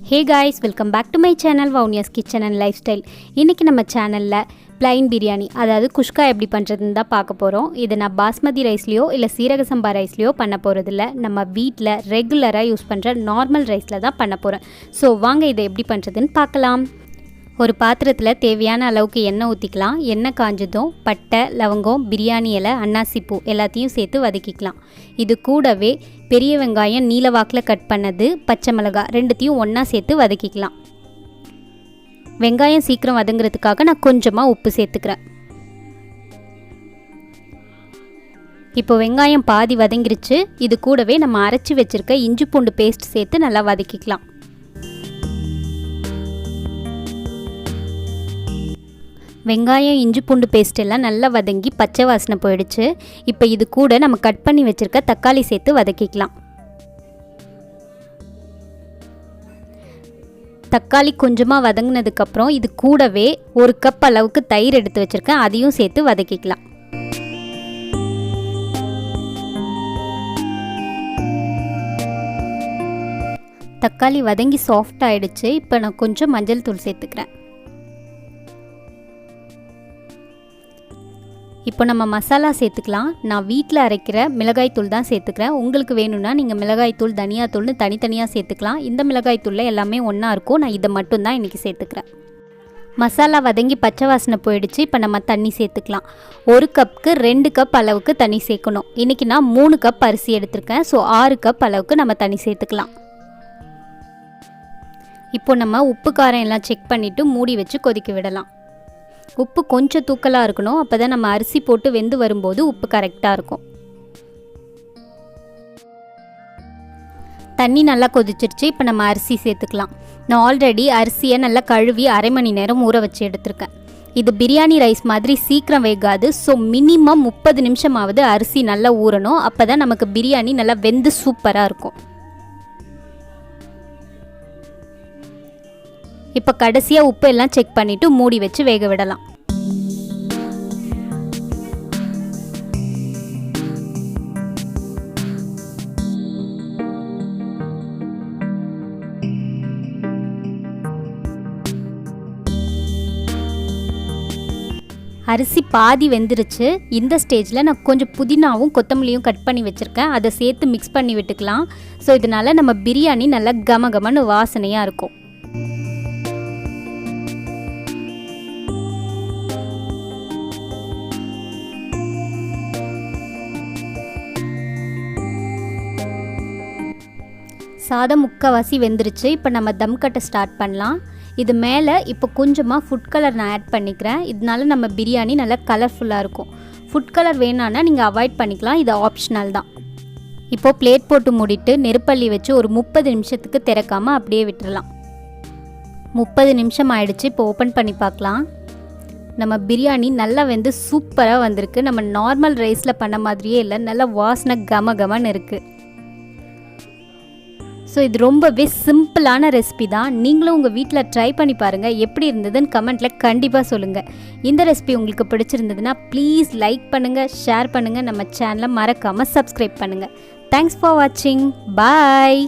Hey guys, welcome back to my channel Vowniya's Kitchen and Lifestyle. இன்னைக்கு நம்ம சேனல்ல plain biryani அதாவது குஷ்கா எப்படி பண்றதுன்னு தான் பார்க்க போறோம். இது நான் பாஸ்மதி ரைஸ்லயோ இல்ல சீரக சம்பா ரைஸ்லயோ பண்ண போறது இல்ல. நம்ம வீட்ல ரெகுலரா யூஸ் பண்ற நார்மல் ரைஸ்ல தான் பண்ண போறேன். சோ வாங்க இதை எப்படி பண்றதுன்னு பார்க்கலாம். ஒரு பாத்திரத்தில் தேவையான அளவுக்கு எண்ணெய் ஊற்றிக்கலாம். எண்ணெய் காஞ்சதும் பட்டை, லவங்கம், பிரியாணி இலை, அன்னாசி பூ எல்லாத்தையும் சேர்த்து வதக்கிக்கலாம். இது கூடவே பெரிய வெங்காயம் நீல வாக்கில் கட் பண்ணது, பச்சை மிளகாய் ரெண்டுத்தையும் ஒன்றா சேர்த்து வதக்கிக்கலாம். வெங்காயம் சீக்கிரம் வதங்குறதுக்காக நான் கொஞ்சமாக உப்பு சேர்த்துக்கிறேன். இப்போ வெங்காயம் பாதி வதங்கிருச்சு. இது கூடவே நம்ம அரைச்சி வச்சுருக்க இஞ்சி பூண்டு பேஸ்ட் சேர்த்து நல்லா வதக்கிக்கலாம். வெங்காயம் இஞ்சி பூண்டு பேஸ்ட் எல்லாம் நல்லா வதங்கி பச்சை வாசனை போயிடுச்சு. இப்போ இது கூட நம்ம கட் பண்ணி வச்சுருக்க தக்காளி சேர்த்து வதக்கிக்கலாம். தக்காளி கொஞ்சமாக வதங்கினதுக்கப்புறம் இது கூடவே 1 கப் அளவுக்கு தயிர் எடுத்து வச்சுருக்கேன், அதையும் சேர்த்து வதக்கிக்கலாம். தக்காளி வதங்கி சாஃப்ட் ஆகிடுச்சு. இப்போ நான் கொஞ்சம் மஞ்சள் தூள் சேர்த்துக்கிறேன். இப்போ நம்ம மசாலா சேர்த்துக்கலாம். நான் வீட்டில் அரைக்கிற மிளகாய் தூள் தான் சேர்த்துக்கிறேன். உங்களுக்கு வேணும்னா நீங்கள் மிளகாய் தூள், தனியாத்தூள்னு தனித்தனியாக சேர்த்துக்கலாம். இந்த மிளகாய் தூளில் எல்லாமே ஒன்றா இருக்கும். நான் இதை மட்டும்தான் இன்றைக்கி சேர்த்துக்கிறேன். மசாலா வதங்கி பச்சை வாசனை போயிடுச்சு. இப்போ நம்ம தண்ணி சேர்த்துக்கலாம். 1 கப்புக்கு 2 கப் அளவுக்கு தண்ணி சேர்க்கணும். இன்றைக்கி நான் 3 கப் அரிசி எடுத்திருக்கேன். ஸோ 6 கப் அளவுக்கு நம்ம தண்ணி சேர்த்துக்கலாம். இப்போ நம்ம உப்பு காரம் எல்லாம் செக் பண்ணிவிட்டு மூடி வச்சு கொதிக்க விடலாம். உப்பு கொஞ்சம் தூக்கலாக இருக்கணும், அப்போ தான் நம்ம அரிசி போட்டு வெந்து வரும்போது உப்பு கரெக்டாக இருக்கும். தண்ணி நல்லா கொதிச்சிருச்சு. இப்போ நம்ம அரிசி சேர்த்துக்கலாம். நான் ஆல்ரெடி அரிசியை நல்லா கழுவி அரை மணி நேரம் ஊற வச்சு எடுத்திருக்கேன். இது பிரியாணி ரைஸ் மாதிரி சீக்கிரம் வேகாது. ஸோ மினிமம் 30 நிமிஷமாவது அரிசி நல்லா ஊறணும். அப்போ தான் நமக்கு பிரியாணி நல்லா வெந்து சூப்பராக இருக்கும். இப்போ கடைசியாக உப்பு எல்லாம் செக் பண்ணிவிட்டு மூடி வச்சு வேக விடலாம். அரிசி பாதி வெந்துருச்சு. இந்த ஸ்டேஜில் நான் கொஞ்சம் புதினாவும் கொத்தமல்லியும் கட் பண்ணி வச்சுருக்கேன், அதை சேர்த்து மிக்ஸ் பண்ணி விட்டுக்கலாம். ஸோ இதனால் நம்ம பிரியாணி நல்லா கமகமன்னு வாசனையாக இருக்கும். சாதம் முக்கால்வாசி வெந்துருச்சு. இப்போ நம்ம தம் கட்ட ஸ்டார்ட் பண்ணலாம். இது மேலே இப்போ கொஞ்சமாக ஃபுட் கலர் நான் ஆட் பண்ணிக்கிறேன். இதனால நம்ம பிரியாணி நல்லா கலர்ஃபுல்லாக இருக்கும். ஃபுட் கலர் வேணான்னா நீங்கள் அவாய்ட் பண்ணிக்கலாம், இது ஆப்ஷனல் தான். இப்போது பிளேட் போட்டு மூடிட்டு நெருப்பள்ளி வச்சு ஒரு 30 நிமிஷத்துக்கு திறக்காமல் அப்படியே விட்டுறலாம். 30 நிமிஷம் ஆயிடுச்சு. இப்போ ஓப்பன் பண்ணி பார்க்கலாம். நம்ம பிரியாணி நல்லா வெந்து சூப்பராக வந்திருக்கு. நம்ம நார்மல் ரைஸில் பண்ண மாதிரியே இல்லை, நல்லா வாசனை கமகமன்னு இருக்குது. ஸோ இது ரொம்பவே சிம்பிளான ரெசிபி தான். நீங்களும் உங்கள் வீட்டில் ட்ரை பண்ணி பாருங்கள். எப்படி இருந்ததுன்னு கமெண்ட்டில் கண்டிப்பாக சொல்லுங்கள். இந்த ரெசிபி உங்களுக்கு பிடிச்சிருந்ததுன்னா ப்ளீஸ் லைக் பண்ணுங்கள், ஷேர் பண்ணுங்கள், நம்ம சேனலை மறக்காமல் சப்ஸ்கிரைப் பண்ணுங்கள். தேங்க்ஸ் ஃபார் வாட்சிங். பாய்.